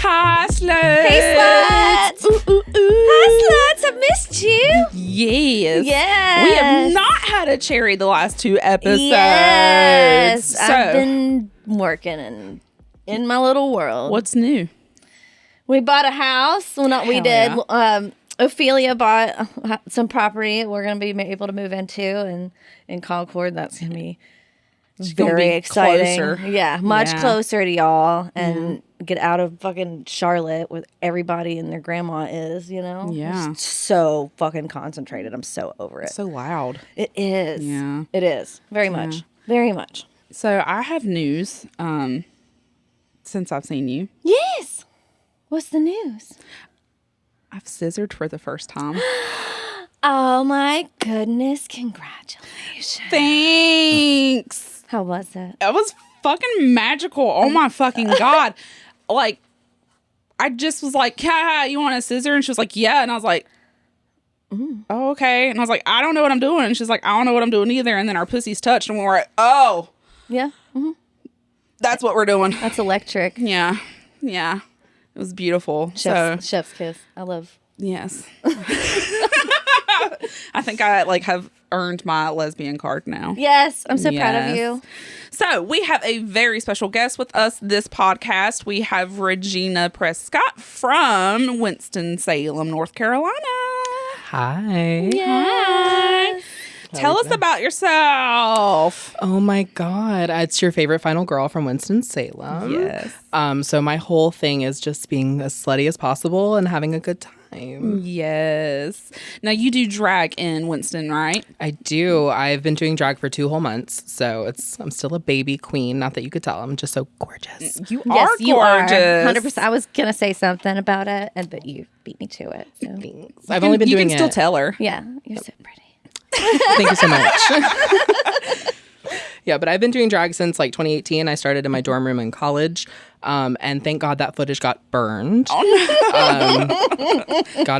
Hi, Slut. Hey, Sluts. Ooh, ooh, ooh. Hi, Sluts. I missed you. Yes. Yes. We have not had a cherry the last 2 episodes. Yes. So, I've been working in my little world. what's new? We bought a house. Well, not we Hell did. yeah. Ophelia bought some property we're going to be able to move into in Concord. That's going to be very exciting. Closer. Yeah, much Yeah. closer to y'all and get out of fucking Charlotte where everybody and their grandma is, you know? Yeah. It's so fucking concentrated. I'm so over it. So loud. It is. Yeah. It is. Very much. Very much. So I have news since I've seen you. Yes. What's the news? I've scissored for the first time. Oh my goodness. Congratulations. Thanks. How was it? It was fucking magical. Oh my fucking God. Like, I just was like, yeah, you want a scissor? And she was like, yeah. And I was like, oh, okay. And I was like, I don't know what I'm doing. And she's like, I don't know what I'm doing either. And then our pussies touched and we were like, oh, Yeah. Mm-hmm. that's what we're doing. That's electric. Yeah. Yeah. It was beautiful. Chef's kiss. I love. Yes. I think I have earned my lesbian card now. Yes. I'm so proud of Yes. you. So we have a very special guest with us this podcast. We have Regina Prescott from Winston-Salem, North Carolina. Hi. Yes. Tell us about yourself. Oh my God. It's your favorite final girl from Winston-Salem. Yes. So my whole thing is just being as slutty as possible and having a good time. Yes. Now you do drag in Winston, right? I do. I've been doing drag for 2 whole months. So I'm still a baby queen. Not that you could tell. I'm just so gorgeous. You Yes, are you are. gorgeous. 100%. I was going to say something about it, but you beat me to it. So. Thanks. I've only been doing You can still it. tell her. Yeah. You're so pretty. Thank you so much. Yeah, but I've been doing drag since 2018. I started in my dorm room in college. And thank God that footage got burned. God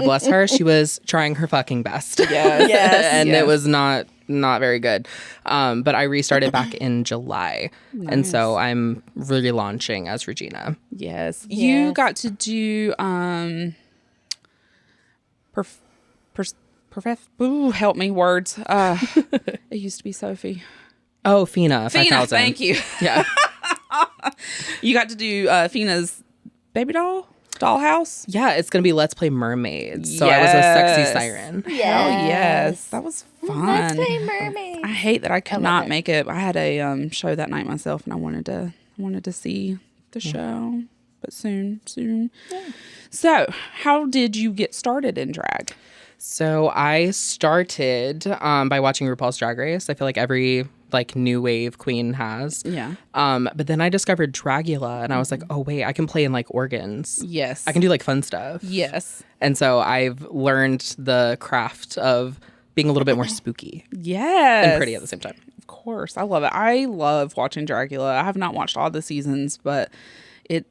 bless her. She was trying her fucking best. Yes. Yes. And Yes. it was not very good. But I restarted back in July. And so I'm relaunching as Regina. Yes. You Yes. got to do ooh, help me words. It used to be Sophie. Oh, Fina, 5,000. Thank you. Yeah. You got to do Fina's baby dollhouse. Yeah, it's going to be Let's Play Mermaids. So I was a sexy siren. Hell yes. That was fun. Let's play mermaid. I hate that I could love not it. make it. I had a show that night myself and I wanted to see the show. But soon. Yeah. So how did you get started in drag? So I started by watching RuPaul's Drag Race. I feel like every new wave queen has. Yeah. But then I discovered Dragula and I was like, oh wait, I can play in organs. Yes. I can do fun stuff. Yes. And so I've learned the craft of being a little bit more spooky Yes. and pretty at the same time. Of course. I love it. I love watching Dragula. I have not watched all the seasons, but it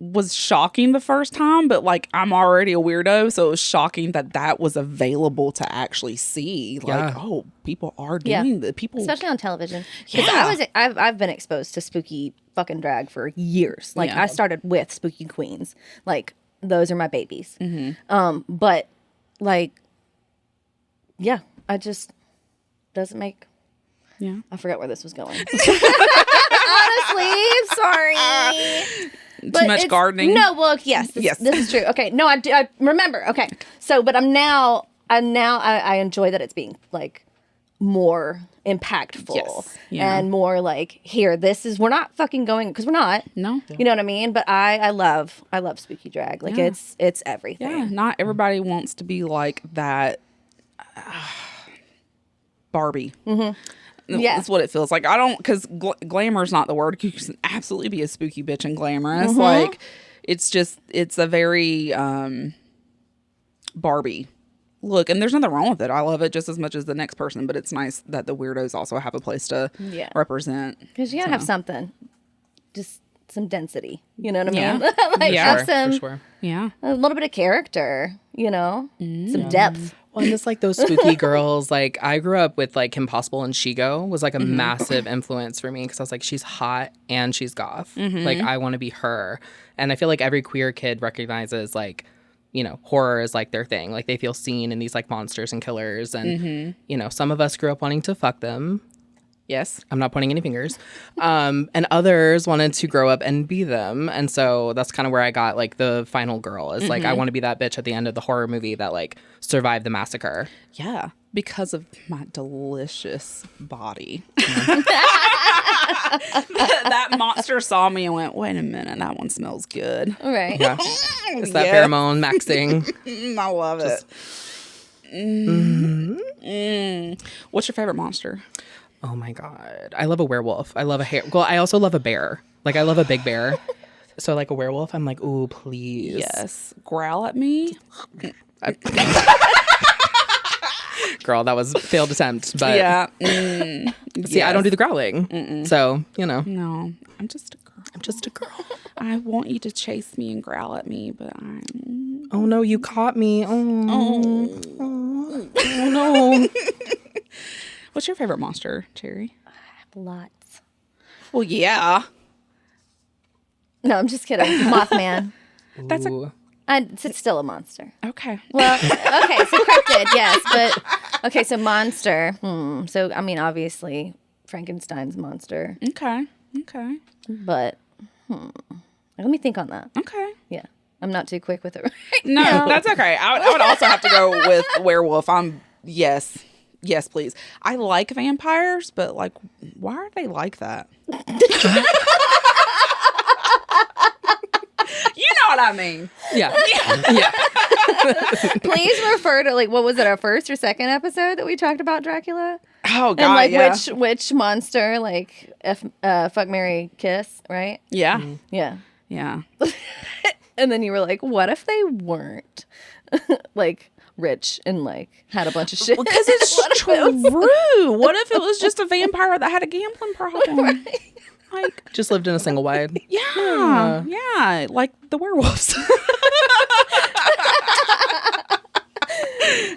was shocking the first time, but I'm already a weirdo, so it was shocking that was available to actually see. Oh, people are doing the people, Especially on television. Because Yeah. I've been exposed to spooky fucking drag for years. Yeah. I started with Spooky Queens. Those are my babies. But yeah, I just doesn't make. Yeah. I forgot where this was going. Honestly, sorry. Too much gardening. No, well, yes, this is true. Okay, no, I remember. Okay, so, but I enjoy that it's being more impactful Yes. Yeah. and more we're not fucking going because we're not. No. You know what I mean? But I love spooky drag. Yeah. It's everything. Yeah, not everybody wants to be like that Barbie. Yeah. That's what it feels like. I don't, because glamour is not the word. You can absolutely be a spooky bitch and glamorous. It's a very Barbie look. And there's nothing wrong with it. I love it just as much as the next person. But it's nice that the weirdos also have a place to represent. Because you gotta have something, just some density. You know what I Yeah. mean? Yeah. have some For sure. Yeah. a little bit of character. Some depth. Well, and just like those spooky girls, like I grew up with like Kim Possible and Shigo was like a massive influence for me because I was like, she's hot and she's goth. Like I want to be her. And I feel like every queer kid recognizes like, you know, horror is like their thing. Like they feel seen in these like monsters and killers. And, you know, some of us grew up wanting to fuck them. Yes. I'm not pointing any fingers. And others wanted to grow up and be them. And so that's kind of where I got like the final girl is like, I want to be that bitch at the end of the horror movie that like survived the massacre. Yeah. Because of my delicious body. That monster saw me and went, wait a minute, that one smells good. Right. Yeah. It's that pheromone maxing. I love it. What's your favorite monster? Oh my God. I love a werewolf. I love well, I also love a bear. Like I love a big bear. So like a werewolf, I'm like, ooh, please. Yes. Growl at me. Girl, that was failed attempt. But Yeah. see, I don't do the growling. So, you know. No, I'm just a girl. I'm just a girl. I want you to chase me and growl at me, but I'm... Oh no, you caught me. Oh no. What's your favorite monster, Cherry? Lots. Well, yeah. No, I'm just kidding. Mothman. That's Ooh. It's still a monster. Okay. Well, okay, so cryptid, yes, but okay, so monster. So I mean, obviously Frankenstein's monster, Okay. but let me think on that. Okay. Yeah, I'm not too quick with it. Right No, now. that's okay. I would also have to go with werewolf. Yes, please. I like vampires, but like, why are they like that? You know what I mean? Yeah. Please refer to like what was it, our first or second episode that we talked about Dracula? Oh God, And like yeah. which monster like fuck, marry, kiss, right? Yeah. Yeah. Yeah. And then you were like, what if they weren't like rich and like had a bunch of shit? Because it's true. What if it was just a vampire that had a gambling problem? Right. Like, Just lived in a single wide. yeah, like the werewolves.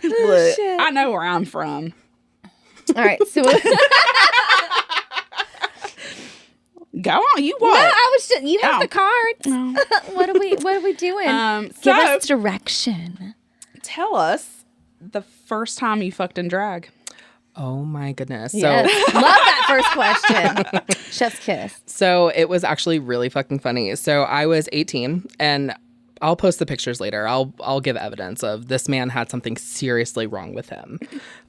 Look, shit. I know where I'm from. All right, so Go on, you no, what? I was just, you have Ow. the cards. No. What are we doing? Give So us direction. tell us the first time you fucked in drag. Oh my goodness. Yes. Love that first question. Chef's kiss. So it was actually really fucking funny. So I was 18 and I'll post the pictures later. I'll give evidence of this man had something seriously wrong with him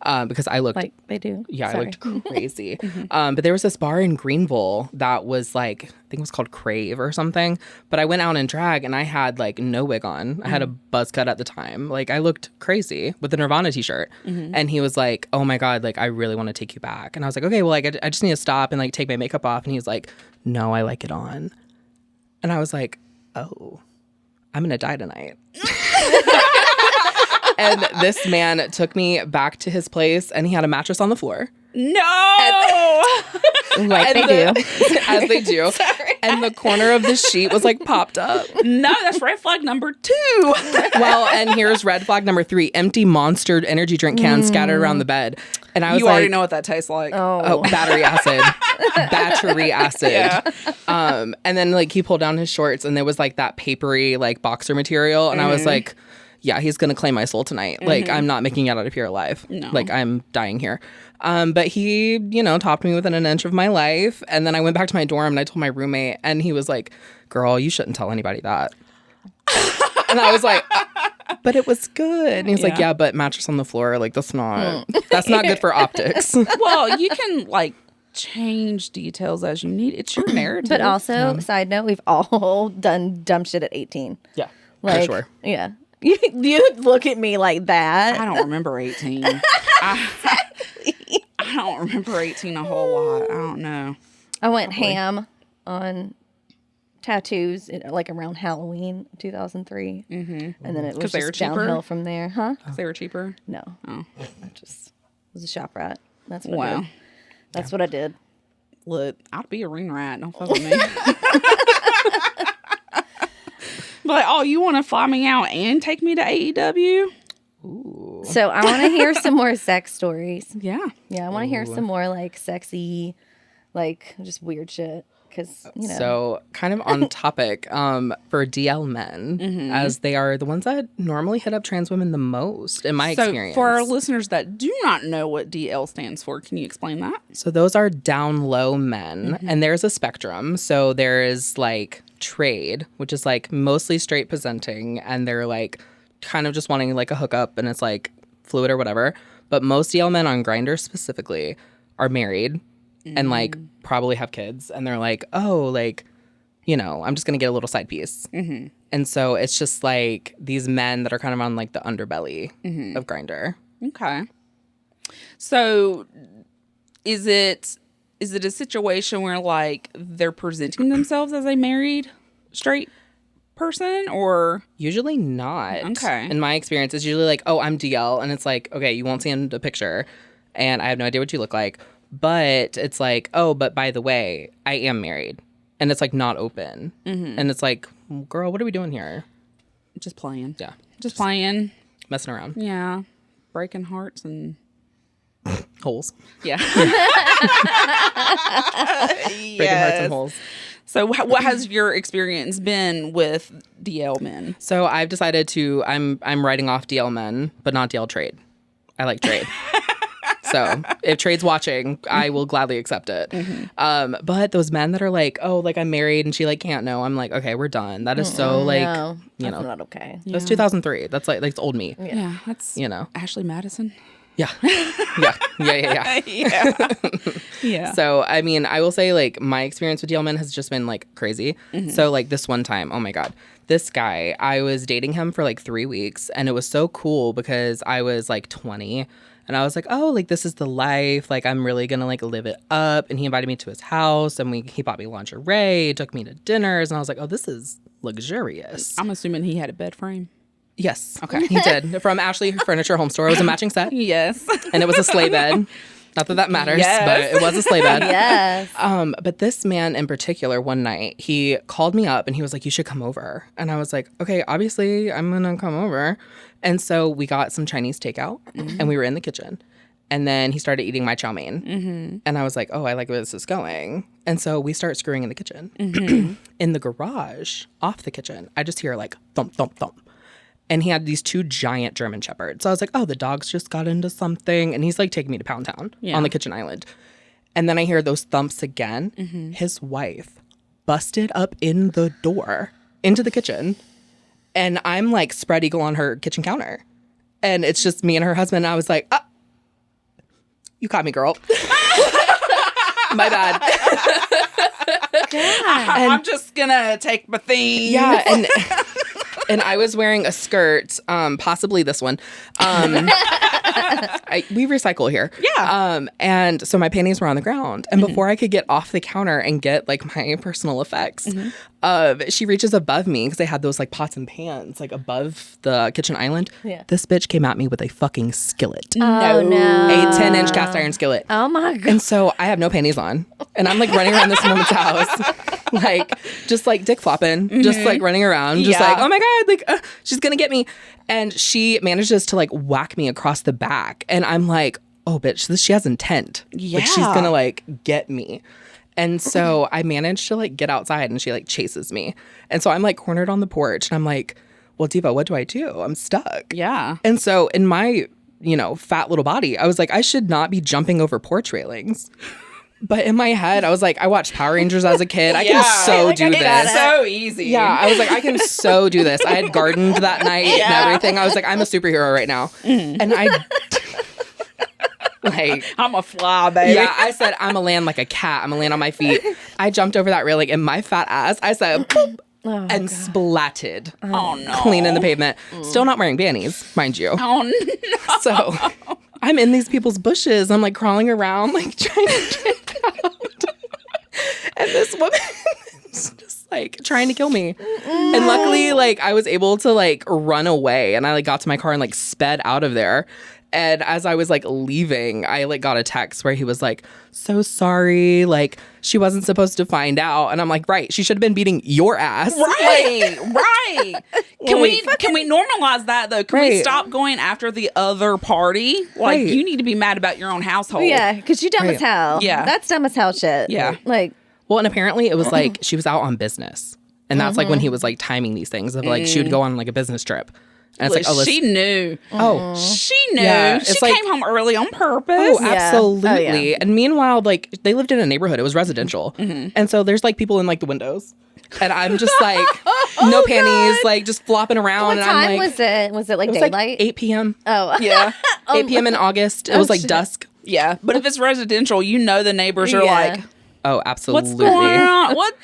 because I looked Like they do. Yeah, Sorry. I looked crazy. But there was this bar in Greenville that was like, I think it was called Crave or something. But I went out in drag and I had like no wig on. I had a buzz cut at the time. Like I looked crazy with a Nirvana t-shirt. And he was like, oh my God, like I really want to take you back. And I was like, okay, well, like I just need to stop and like take my makeup off. And he was like, no, I like it on. And I was like, oh, I'm going to die tonight. And this man took me back to his place and he had a mattress on the floor. No. Like they do. As they do. And the corner of the sheet was like popped up. No, that's red flag number 2. Well, and here's red flag number 3, empty Monster energy drink cans scattered around the bed. And I was You like, already know what that tastes like. oh, battery acid. Battery acid. Yeah. And then like he pulled down his shorts and there was like that papery like boxer material. And I was like, yeah, he's going to claim my soul tonight. Like I'm not making it out of here alive. No. Like I'm dying here. But he, you know, topped me within an inch of my life. And then I went back to my dorm and I told my roommate and he was like, girl, you shouldn't tell anybody that. And I was like, but it was good. And he was like, yeah, but mattress on the floor, like that's not good for optics. Well, you can like change details as you need. It's your narrative. But also, side note, we've all done dumb shit at 18. Yeah, Like, for sure. Yeah. You look at me like that. I don't remember 18. I don't remember 18 a whole lot. I don't know. I went ham on tattoos like around Halloween 2003. And then it was 'Cause they were just downhill cheaper? from there. Huh? Because they were cheaper. No. Oh. I just was a shop rat. That's what I Wow. did. That's what I did. Look, I'd be a ring rat. Don't fuck with me. But oh, you want to fly me out and take me to AEW? Ooh. So I want to hear some more sex stories. Yeah. Yeah, I want to hear some more like sexy, like just weird shit. Because, you know. So kind of on topic for DL men, as they are the ones that normally hit up trans women the most, in my experience. For our listeners that do not know what DL stands for, can you explain that? So those are down low men, and there's a spectrum. So there is like trade, which is like mostly straight presenting, and they're like kind of just wanting like a hookup, and it's like fluid or whatever. But most DL men on Grindr specifically are married and like probably have kids, and they're like, oh, like, you know, I'm just gonna get a little side piece. And so it's just like these men that are kind of on like the underbelly of Grindr. Okay. So is it a situation where like they're presenting themselves as a married straight person, or Usually not. Okay. In my experience, it's usually like, oh, I'm DL, and it's like, okay, you won't see in the picture, and I have no idea what you look like. But it's like, oh, but by the way, I am married. And it's like not open. And it's like, girl, what are we doing here? just playing? Yeah. Just playing. Messing around. Yeah. Breaking hearts and Holes. yeah. Breaking hearts and holes. So what has your experience been with DL men? So I've decided to, I'm writing off DL men, but not DL trade. I like trade. So if trade's watching, I will gladly accept it. But those men that are like, oh, like I'm married and she like can't know. I'm like, okay, we're done. That is so like, No, you that's know, not okay. that's 2003. That's like old me. Yeah, that's You know. Ashley Madison. Yeah. Yeah. Yeah. So, I mean, I will say, like, my experience with DL men has just been, like, crazy. So, like, this one time, oh, my God. This guy, I was dating him for, like, 3 weeks. And it was so cool because I was, like, 20. And I was like, oh, like, this is the life. Like, I'm really going to, like, live it up. And he invited me to his house. And he bought me lingerie, took me to dinners. And I was like, oh, this is luxurious. I'm assuming he had a bed frame. Yes. Okay. He did. From Ashley Furniture Home Store. It was a matching set. Yes. And it was a sleigh bed. Not that matters, Yes. but it was a sleigh bed. Yes. But this man in particular, one night, he called me up and he was like, you should come over. And I was like, okay, obviously I'm going to come over. And so we got some Chinese takeout and we were in the kitchen. And then he started eating my chow mein. And I was like, oh, I like where this is going. And so we start screwing in the kitchen. In the garage, off the kitchen, I just hear like thump, thump, thump. And he had these 2 giant German shepherds. So I was like, oh, the dogs just got into something. And he's like taking me to Pound Town on the kitchen island. And then I hear those thumps again. His wife busted up in the door into the kitchen. And I'm like spread eagle on her kitchen counter. And it's just me and her husband. And I was like, ah, you caught me, girl. My bad. I'm just going to take my theme. Yeah. And I was wearing a skirt, possibly this one. We recycle here. Yeah. And so my panties were on the ground. And before I could get off the counter and get like my personal effects, she reaches above me because they had those like pots and pans like above the kitchen island. Yeah. This bitch came at me with a fucking skillet. Oh, no. A 10-inch cast iron skillet. Oh, my God. And so I have no panties on. And I'm like running around this woman's house. Like, just like dick flopping, just like running around, just like, oh my God, like, she's gonna get me. And she manages to like whack me across the back. And I'm like, oh, bitch, she has intent. Yeah. Like, she's gonna like get me. And so I managed to like get outside and she like chases me. And so I'm like cornered on the porch and I'm like, well, Diva, what do I do? I'm stuck. Yeah. And so in my, fat little body, I was like, I should not be jumping over porch railings. But in my head, I was like, I watched Power Rangers as a kid. I can so do this. It's so easy. Yeah, I was like, I can so do this. I had gardened that night and everything. I was like, I'm a superhero right now. And I, like, I'm a fly, baby. yeah, I said, I'm going to land like a cat. I'm going to land on my feet. I jumped over that railing and my fat ass, I said, boop, and splatted. Oh, no. Clean in the pavement. Still not wearing panties, mind you. Oh, no. So I'm in these people's bushes. I'm like crawling around, like trying to get out. And this woman is just like trying to kill me. And luckily, like I was able to like run away and I like got to my car and like sped out of there. And as I was like leaving, I like got a text where he was like, so sorry, like she wasn't supposed to find out. And I'm like, right, she should have been beating your ass. Right. Can we normalize that though? Can we stop going after the other party? Like you need to be mad about your own household. Yeah, because you dumb as hell. Yeah, that's dumb as hell shit. Yeah, like well, and apparently it was like she was out on business, and that's like when he was like timing these things of like she would go on like a business trip. And it's like, she knew. Oh, she knew. Yeah, she came home early on purpose. Oh, absolutely. Oh, yeah. And meanwhile, like they lived in a neighborhood. It was residential, and so there's like people in like the windows, and I'm just like no panties, like just flopping around. what and time I'm like, was it? Was it like it was daylight? like 8 p.m. Oh, Yeah, 8 p.m. in August. It was like shit. dusk. yeah. But if it's residential, you know the neighbors are like, Oh, absolutely. what's going on? What's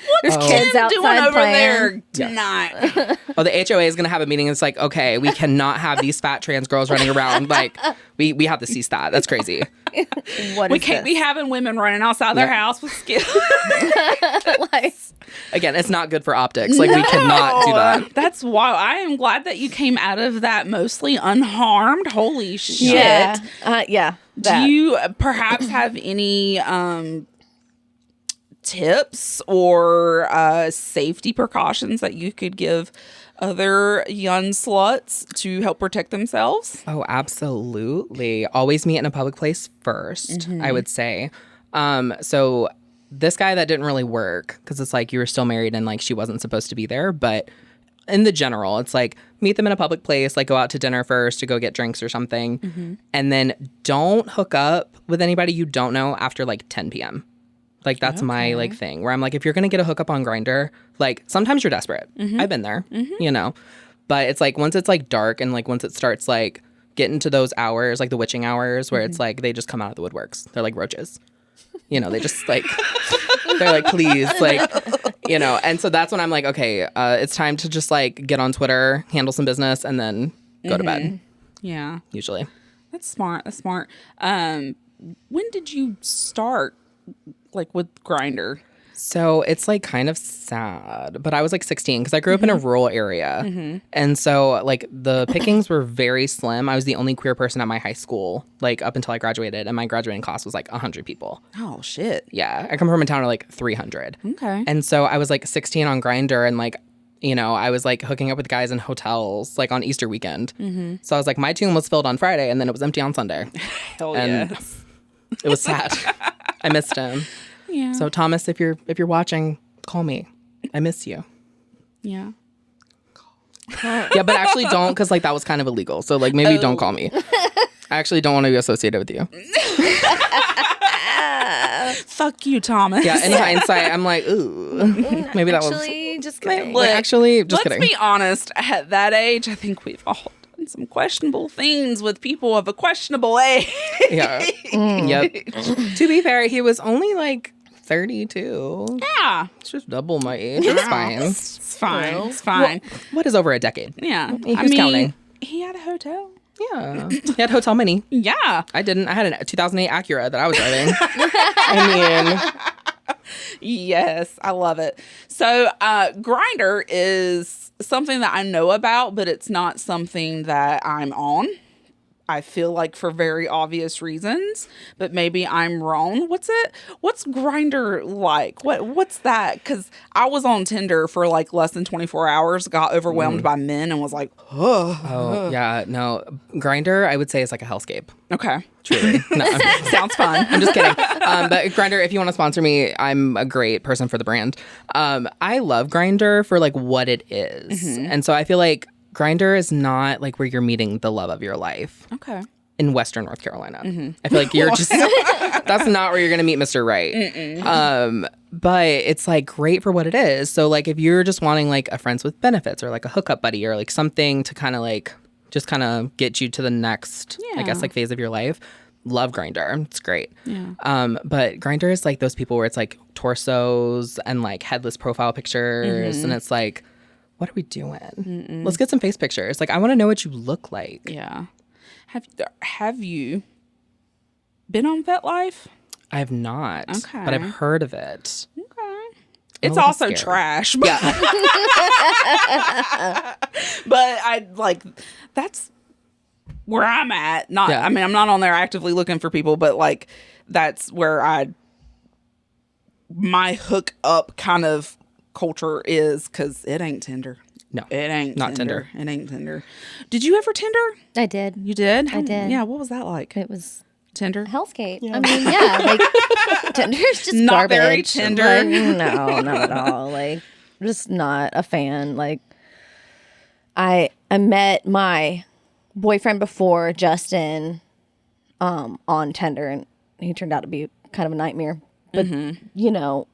kids Kim doing outside over playing. there tonight? Oh, the HOA is gonna have a meeting. It's like, okay, we cannot have these fat trans girls running around. Like, we have to cease that. That's crazy. What We is can't this? be having women running outside their house with skills. like, Again, it's not good for optics. Like, we cannot do that. That's why I am glad that you came out of that mostly unharmed. Holy shit. yeah, that. Do you perhaps have any tips or safety precautions that you could give other young sluts to help protect themselves? Oh, absolutely. Always meet in a public place first, I would say. So this guy, that didn't really work because it's like you were still married and like she wasn't supposed to be there. But in the general, it's like meet them in a public place, like go out to dinner first to go get drinks or something. And then don't hook up with anybody you don't know after like 10 p.m. Like that's my like thing where I'm like, if you're going to get a hookup on Grindr, like sometimes you're desperate. I've been there, you know, but it's like once it's like dark and like once it starts like getting to those hours, like the witching hours where it's like they just come out of the woodworks. They're like roaches, you know, they just like, they're like, please, like, you know. And so that's when I'm like, okay, it's time to just like get on Twitter, handle some business and then go to bed. Yeah. Usually. That's smart. That's smart. When did you start like with Grindr? So it's like kind of sad, but I was like 16 because I grew up in a rural area. And so like the pickings were very slim. I was the only queer person at my high school, like up until I graduated. And my graduating class was like 100 people. Oh, shit. Yeah. I come from a town of like 300. Okay. And so I was like 16 on Grindr and like, you know, I was like hooking up with guys in hotels like on Easter weekend. So I was like, my tomb was filled on Friday and then it was empty on Sunday. Hell And yes. it was sad. I missed him. Yeah. So Thomas, if you're watching, call me. I miss you. Yeah. Yeah, but actually don't, because like that was kind of illegal. So like maybe don't call me. I actually don't want to be associated with you. Fuck you, Thomas. Yeah, in hindsight, I'm like, ooh, maybe that was. Actually, just kidding. Like, actually, just Let's kidding. be honest. At that age, I think we've all done some questionable things with people of a questionable age. Yeah. Yep. To be fair, he was only like 32. Yeah. It's just double my age. It's fine. It's fine. It's fine. What is over a decade? Yeah. Who's counting? He had a hotel. Yeah. He had Hotel Mini. Yeah. I didn't. I had a 2008 Acura that I was driving. I mean, Yes, I love it. So, Grindr is something that I know about, but it's not something that I'm on. I feel like for very obvious reasons, but maybe I'm wrong. What's Grindr like? What's that? Because I was on Tinder for like less than 24 hours, got overwhelmed by men, and was like, oh yeah, no. Grindr, I would say, is like a hellscape. okay, Truly. No, sounds fun. I'm just kidding. But Grindr, if you want to sponsor me, I'm a great person for the brand. I love Grindr for like what it is, and so I feel like Grindr is not like where you're meeting the love of your life. Okay. In Western North Carolina. I feel like you're just, that's not where you're going to meet Mr. Right. But it's like great for what it is. So like if you're just wanting like a friends with benefits or like a hookup buddy or like something to kind of like, just kind of get you to the next, I guess, like phase of your life, love Grindr. It's great. Yeah. But Grindr is like those people where it's like torsos and like headless profile pictures. And it's like, what are we doing? Let's get some face pictures. Like, I want to know what you look like. Yeah. Have you been on FetLife? I have not. Okay. But I've heard of it. Okay. It's little also scared. trash. But, Yeah. but I like, that's where I'm at. Not, Yeah. I mean, I'm not on there actively looking for people, but like, that's where my hook up kind of culture is, because it ain't Tinder. No, It ain't not Tinder. It ain't Tinder. Did you ever Tinder? I did. You did? I did. Yeah, what was that like? It was Tinder? hellscape. I mean, yeah, like Tinder's just Not garbage. very Tinder. Like, no, not at all. Like, just not a fan. Like, I met my boyfriend before, Justin, on Tinder, and he turned out to be kind of a nightmare. But you know,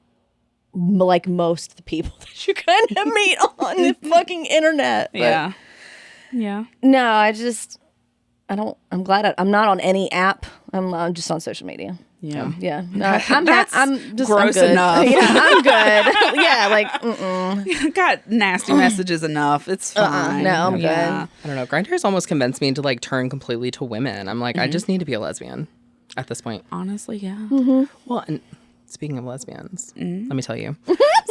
like most of the people that you kind of meet on the fucking internet. But Yeah. Yeah. no, I'm glad I'm not on any app. I'm just on social media. Yeah. Yeah. No, That's I'm just gross I'm good. enough. Yeah, I'm good. Yeah, like Got nasty messages enough. It's fine. no, I'm yeah. I don't know. Grindr's almost convinced me to like turn completely to women. I'm like, I just need to be a lesbian at this point. Honestly, yeah. Well, and speaking of lesbians, let me tell you.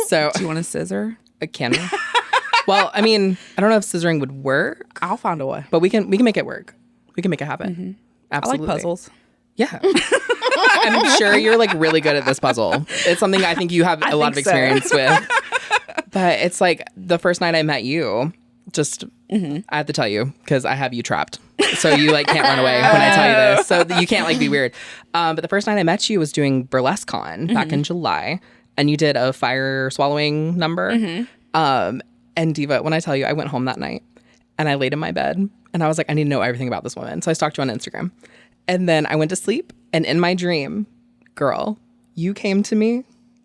So, Do you want a scissor? can we? Well, I mean, I don't know if scissoring would work, I'll find a way. but we can make it work. We can make it happen. I Absolutely. like puzzles. Yeah. I'm sure you're like really good at this puzzle. It's something I think you have a lot of think so. experience with. But it's like the first night I met you, just I have to tell you because I have you trapped. So you like can't run away when I tell you this. So you can't like be weird. But the first night I met you was doing Burlesque Con back in July, and you did a fire swallowing number. And Diva, when I tell you, I went home that night and I laid in my bed and I was like, I need to know everything about this woman. So I stalked you on Instagram. And then I went to sleep, and in my dream, girl, you came to me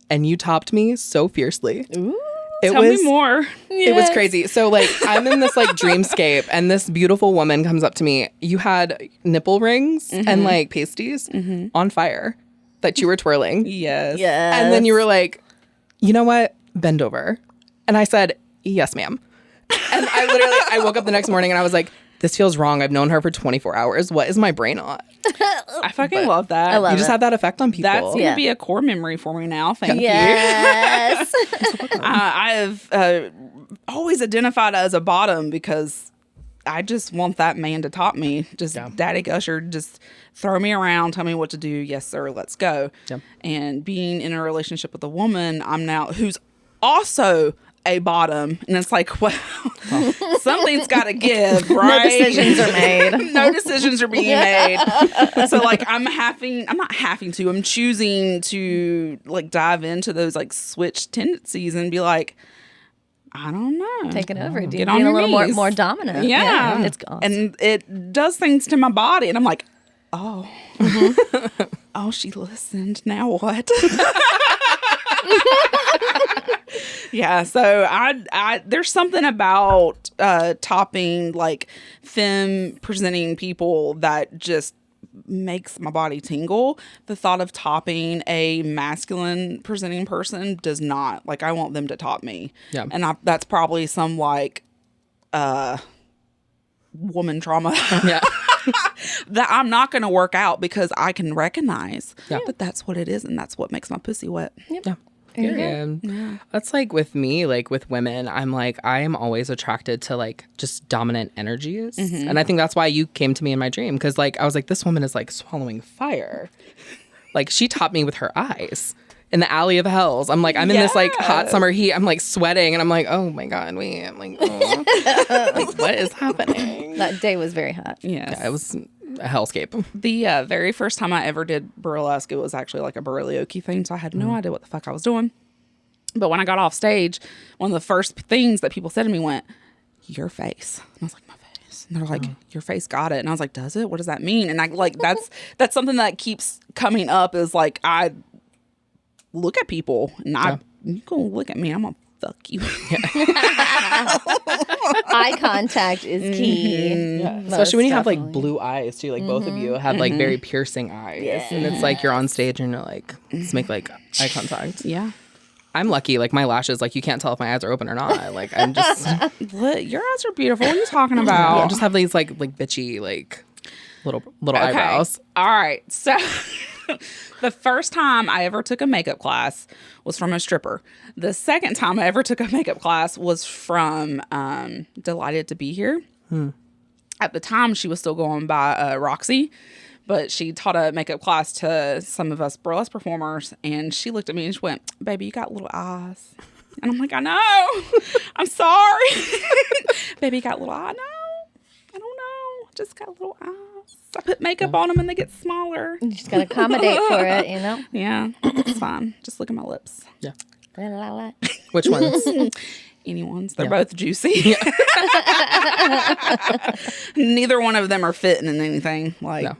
and you topped me so fiercely. ooh. Tell me more. It was crazy. So like I'm in this like dreamscape, and this beautiful woman comes up to me. You had nipple rings and like pasties on fire that you were twirling. Yes. Yes. And then you were like, you know what? Bend over. And I said, yes, ma'am. And I woke up the next morning and I was like, this feels wrong. I've known her for 24 hours. What is my brain on? I fucking love that. I love You just it. have that effect on people. That's going to Yeah. be a core memory for me now. Thank Yes. you. I have always identified as a bottom because I just want that man to top me. Just Daddy Gusher, just throw me around, tell me what to do. Yes, sir, let's go. Yep. And being in a relationship with a woman, who's also a bottom, and it's like, well, something's got to give, right? No decisions are made. No decisions are being made. So like I'm choosing to like dive into those like switch tendencies and be like, I don't know. Taking over, dude. Get on Being your a little knees. more dominant. Yeah. It's awesome. And it does things to my body, and I'm like, oh, oh, she listened. Now what? Yeah, so I there's something about topping like femme presenting people that just makes my body tingle. The thought of topping a masculine presenting person does not. Like, I want them to top me. Yeah. And that's probably some like woman trauma Yeah. that I'm not going to work out because I can recognize Yeah. that that's what it is, and that's what makes my pussy wet. Yeah. Period. That's like with me, like with women, I'm like, I am always attracted to like just dominant energies. And I think that's why you came to me in my dream. Cause like, I was like, this woman is like swallowing fire. Like she topped me with her eyes in the alley of hells. I'm like, I'm in this like hot summer heat. I'm like sweating and I'm like, oh my God, wait. I'm like, oh. Like, what is happening? That day was very hot. Yes. Yeah, it was a hellscape. The very first time I ever did burlesque, it was actually like a burlesque thing, so I had no idea what the fuck I was doing. But when I got off stage, one of the first things that people said to me went, your face. And I was like, my face. And they're like, your face got it. And I was like, does it? What does that mean? And I like, that's something that keeps coming up is like, I look at people and you gonna look at me, I'm gonna fuck you. Eye contact is key. Especially when you have like blue eyes too. Like both of you have like very piercing eyes. And it's like you're on stage and you're like, let's make like eye contact. Yeah. I'm lucky. Like my lashes, like you can't tell if my eyes are open or not. Like I'm just, What? Your eyes are beautiful. What are you talking about? I just have these like bitchy like little eyebrows. All right. So the first time I ever took a makeup class was from a stripper. The second time I ever took a makeup class was from Delighted to Be Here. At the time, she was still going by Roxy, but she taught a makeup class to some of us burlesque performers, and she looked at me and she went, baby, you got little eyes. And I'm like, I know. I'm sorry. Baby got little eye. I don't know. Just got little eyes. I put makeup on them and they get smaller. You just got to accommodate for it, you know? Yeah, it's fine. Just look at my lips. Yeah. La, la, la. Which ones? Anyone's. They're both juicy. Neither one of them are fitting in anything. Like, No.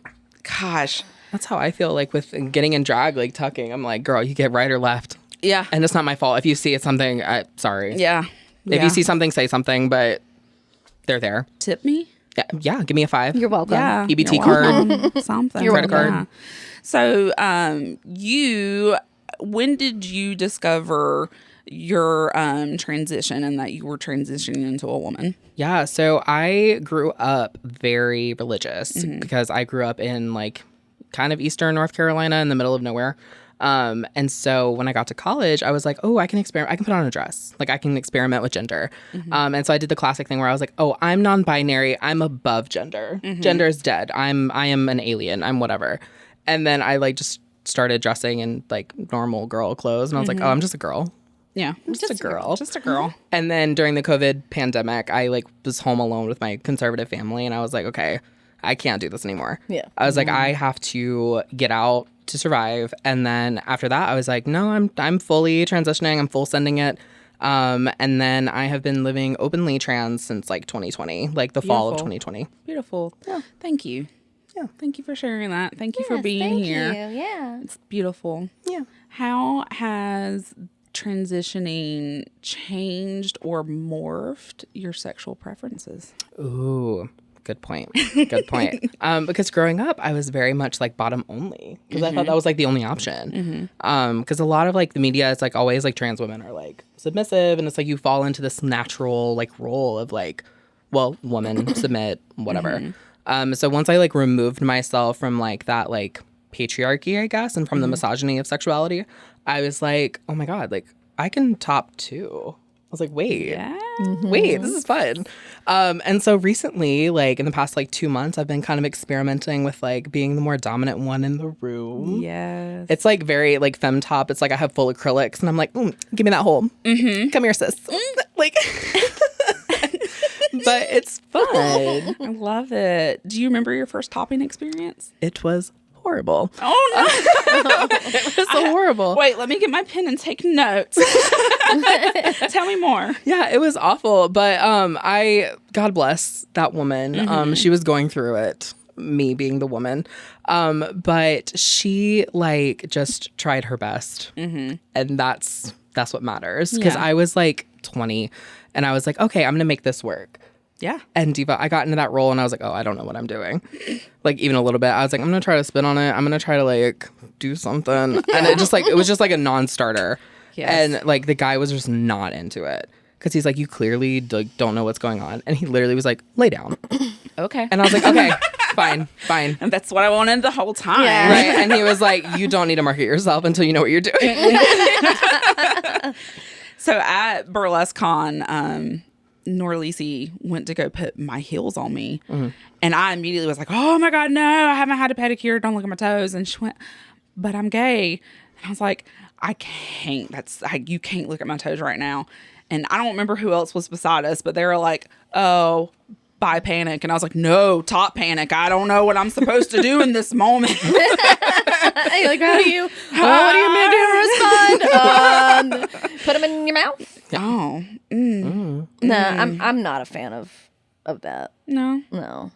gosh. That's how I feel like with getting in drag, like tucking. I'm like, girl, you get right or left. Yeah. And it's not my fault. If you see it's something, sorry. Yeah. If you see something, say something, but they're there. Tip me. Yeah, give me a 5. You're welcome. Yeah. EBT you're card. welcome. Something. You're Credit card. Yeah. So, when did you discover your transition and that you were transitioning into a woman? Yeah, so I grew up very religious because I grew up in like kind of eastern North Carolina in the middle of nowhere. And so when I got to college, I was like, oh, I can experiment. I can put on a dress. Like I can experiment with gender. And so I did the classic thing where I was like, oh, I'm non-binary. I'm above gender. Gender is dead. I am an alien. I'm whatever. And then I like just started dressing in like normal girl clothes. And I was like, oh, I'm just a girl. Yeah. Just a girl. Just a girl. And then during the COVID pandemic, I like was home alone with my conservative family. And I was like, okay, I can't do this anymore. Yeah. I was like, I have to get out to survive. And then after that, I was like, no, I'm fully transitioning. I'm full sending it. And then I have been living openly trans since like 2020, like the fall of Beautiful. 2020. Beautiful. Yeah. Thank you. Yeah. Thank you for sharing that. Thank you for Yes, being thank here. you. Yeah. It's beautiful. Yeah. How has transitioning changed or morphed your sexual preferences? Ooh, good point. Good point. Because growing up, I was very much like bottom only because I thought that was like the only option. Because a lot of like the media is like always like trans women are like submissive, and it's like you fall into this natural like role of like, well, woman, submit, whatever. So once I like removed myself from like that like patriarchy, I guess, and from the misogyny of sexuality, I was like, oh my God, like I can top too. I was like, wait, wait, this is fun. And so recently, like in the past like 2 months, I've been kind of experimenting with like being the more dominant one in the room. Yes. It's like very like femme top. It's like I have full acrylics and I'm like, give me that hole. Come here, sis. Like, but it's fun. I love it. Do you remember your first topping experience? It was horrible. Oh, no. It was so horrible. Wait, let me get my pen and take notes. Tell me more. Yeah, it was awful. But God bless that woman. She was going through it, me being the woman. But she like just tried her best. And that's what matters. Because Yeah. I was like 20 and I was like, okay, I'm going to make this work. Yeah. And Diva, I got into that role and I was like, oh, I don't know what I'm doing. Like even a little bit. I was like, I'm going to try to spin on it. I'm going to try to like do something. And it was just like a non-starter. Yes. And like the guy was just not into it. Because he's like, you clearly don't know what's going on. And he literally was like, lay down. Okay. And I was like, okay, fine. And that's what I wanted the whole time. Yeah. Right. And he was like, you don't need to market yourself until you know what you're doing. So at Burlesque Con, Norlisi went to go put my heels on me. And I immediately was like, oh my God, no, I haven't had a pedicure. Don't look at my toes. And she went, but I'm gay. And I was like, I can't. You can't look at my toes right now. And I don't remember who else was beside us, but they were like, oh, bye panic. And I was like, no, top panic. I don't know what I'm supposed to do in this moment. Hey, like, what do you mean to respond? Put them in your mouth? Oh. No, I'm not a fan of that. No. No.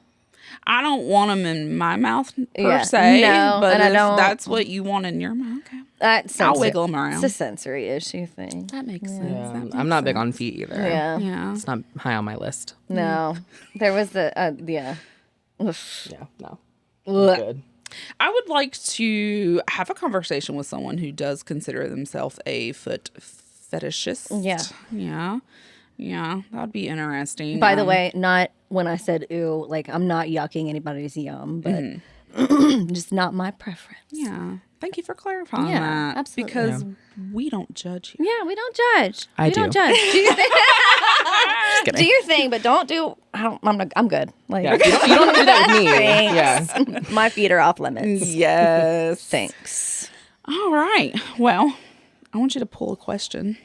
I don't want them in my mouth per Yeah. se. No, but and I if don't- that's what you want in your mouth, okay. I'll wiggle 'em around. It's a sensory issue thing. That makes sense. That makes I'm not big on feet either. Yeah. Yeah. It's not high on my list. No. There was the, yeah. Yeah, no. Ugh. Good. I would like to have a conversation with someone who does consider themselves a foot fetishist. Yeah. Yeah. Yeah. That'd be interesting. By the way, not when I said ew, like I'm not yucking anybody's yum, but just not my preference. Yeah. Thank you for clarifying Yeah, that. absolutely. Because we don't judge you. Yeah, we don't judge. I we don't do. judge. Do your thing. Just kidding. Do your thing, but don't do. I'm good. Like, Yeah, you don't do that with me. thanks. Yeah. My feet are off limits. Yes. Thanks. All right. Well, I want you to pull a question.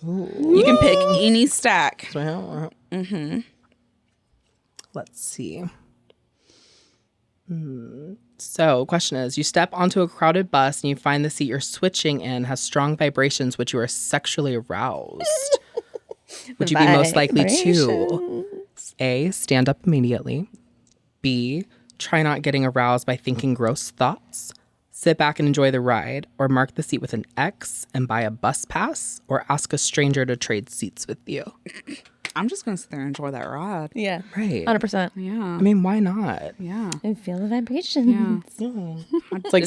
You can pick any stack. Let's see. So, question is, you step onto a crowded bus and you find the seat you're switching in has strong vibrations which you are sexually aroused. Would you be most likely to A, stand up immediately, B, try not getting aroused by thinking gross thoughts, sit back and enjoy the ride, or mark the seat with an X and buy a bus pass, or ask a stranger to trade seats with you? I'm just going to sit there and enjoy that ride. Yeah. Right. 100%. Yeah. I mean, why not? Yeah. And feel the vibrations. Yeah. It's like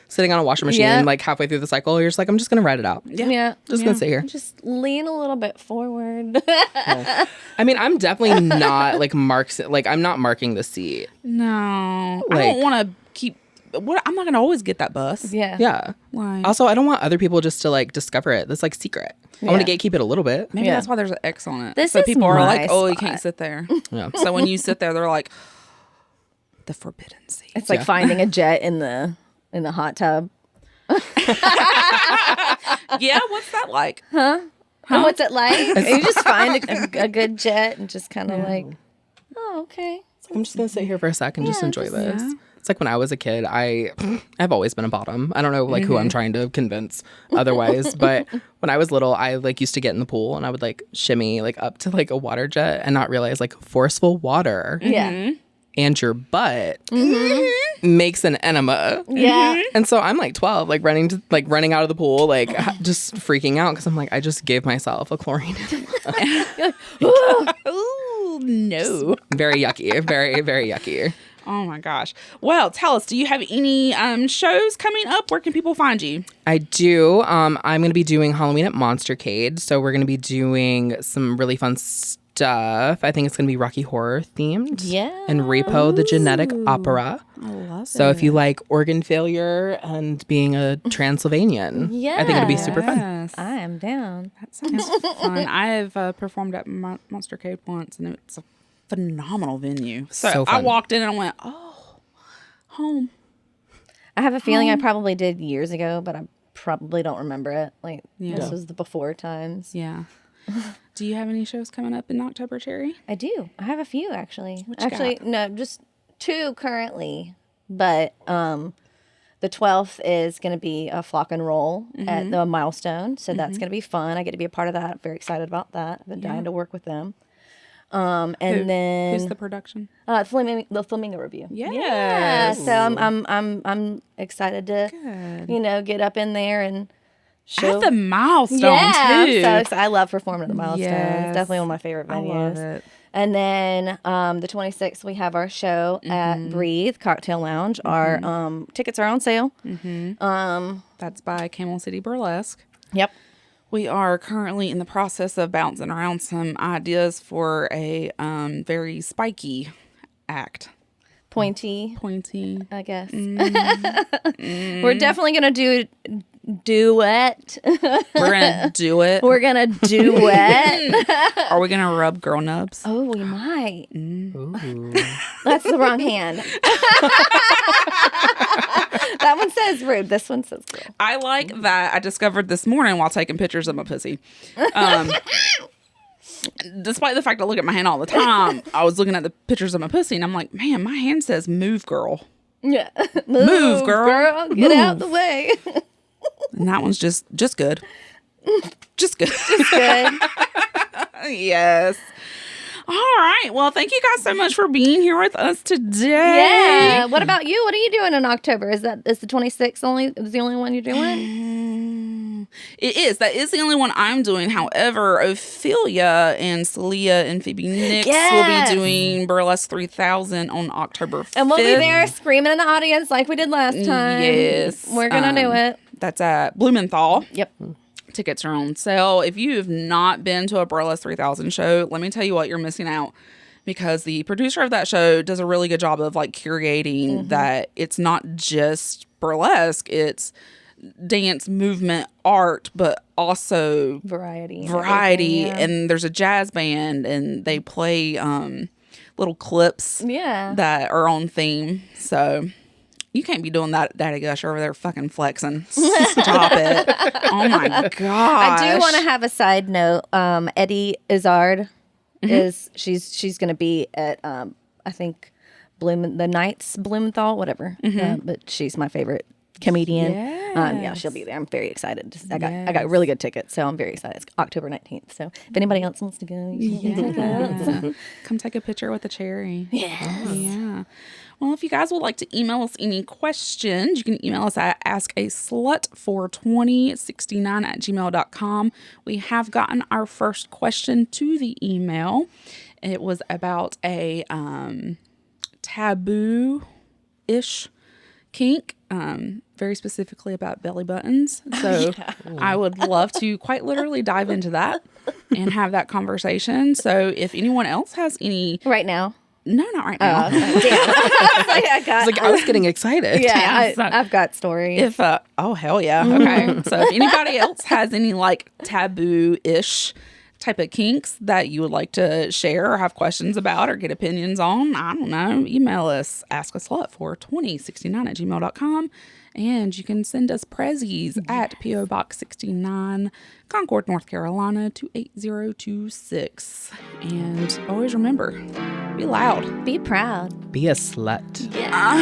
sitting on a washing machine, like halfway through the cycle, you're just like, I'm just going to ride it out. Yeah. Just going to sit here. Just lean a little bit forward. I mean, I'm definitely not like I'm not marking the seat. No. I Like- don't want to keep. I'm not going to always get that bus. Yeah. Yeah. Like, Also, I don't want other people just to like discover it. That's like secret. I want to gatekeep it a little bit. maybe Yeah. that's why there's an X on it. This so is people are my like, oh, you spot. can't sit there. Yeah. So when you sit there, they're like, the forbidden seat. It's like finding a jet in the hot tub. Yeah, what's that like? And what's it like? You just find a good jet and just kind of like, oh, okay. I'm just going to sit here for a sec and just enjoy this. It's like when I was a kid, I've always been a bottom. I don't know like who I'm trying to convince otherwise, but when I was little, I like used to get in the pool and I would like shimmy like up to like a water jet and not realize like forceful water Yeah. and your butt makes an enema. Yeah. And so I'm like 12, like running out of the pool, like just freaking out because I'm like, I just gave myself a chlorine enema. Ooh, no. Very yucky, very, very yucky. Oh my gosh. Well, tell us, do you have any shows coming up? Where can people find you? I do. I'm going to be doing Halloween at Monstercade. So we're going to be doing some really fun stuff. I think it's going to be Rocky Horror themed. Yeah. And Repo, the genetic opera. I love So if you like organ failure and being a Transylvanian, I think it'll be super fun. Yes. I am down. That sounds fun. I have performed at Monstercade once, and it's a phenomenal venue. So I fun. walked in and I went, oh, home. I have a feeling I probably did years ago, but I probably don't remember it. Like, this was the before times. Yeah. Do you have any shows coming up in October, Cherry? I do. I have a few, actually. What you Actually, got? no, just 2 currently. But the 12th is going to be a flock and roll at the Milestone. So that's going to be fun. I get to be a part of that. I'm very excited about that. I've been dying to work with them. And then Who's the production? the Flamingo Revue. Yes. Yeah. So I'm excited to get up in there and show At the Milestone, I'm too. so excited. I love performing at the Milestone. Yes. It's definitely one of my favorite I venues. love it. And then the 26th we have our show at Breathe Cocktail Lounge. Our tickets are on sale. That's by Camel City Burlesque. Yep. We are currently in the process of bouncing around some ideas for a very spiky act. Pointy, I guess. We're definitely gonna do duet. We're gonna do it. We're gonna duet. Are we gonna rub girl nubs? Oh, we might. That's the wrong hand. That one says rude. This one says girl. I like that. I discovered this morning while taking pictures of my pussy. Despite the fact I look at my hand all the time, I was looking at the pictures of my pussy and I'm like, man, my hand says move, girl. Yeah. Move, girl. Get Move. out the way. And that one's just good. Just good. Good. Yes. All right. Well, thank you guys so much for being here with us today. Yeah. What about you? What are you doing in October? Is the 26th the only one you're doing? It is. That is the only one I'm doing. However, Ophelia and Celia and Phoebe Nix will be doing Burlesque 3000 on October 5th. And we'll be there screaming in the audience like we did last time. Yes. We're going to do it. That's at Blumenthal. Yep. Tickets are on sale. If you have not been to a Burlesque 3000 show, let me tell you what, you're missing out. Because the producer of that show does a really good job of like curating that it's not just burlesque, it's dance, movement, art, but also Variety. And there's a jazz band and they play little clips Yeah. that are on theme. So You can't be doing that, Daddy Gusher, over there fucking flexing. Stop it. Oh my gosh. I do want to have a side note. Eddie Izzard is she's going to be at I think the Knights Blumenthal, whatever. But she's my favorite comedian. Yeah, she'll be there. I'm very excited. I got really good tickets, so I'm very excited. It's October 19th. So if anybody else wants to go, you can check it out. Come take a picture with a cherry. Yes. Yeah. Well, if you guys would like to email us any questions, you can email us at askaslut42069@gmail.com. We have gotten our first question to the email. It was about a taboo-ish kink, very specifically about belly buttons. So I would love to quite literally dive into that and have that conversation. So if anyone else has any... Right now? No, not right now. Damn. I was getting excited. Yeah, I've got stories. If oh hell yeah. Okay. So if anybody else has any like taboo-ish type of kinks that you would like to share or have questions about or get opinions on, I don't know, email us askaslut42069@gmail.com. And you can send us prezzies at P.O. Box 69, Concord, North Carolina, 28026. And always remember, be loud. Be proud. Be a slut. Yeah.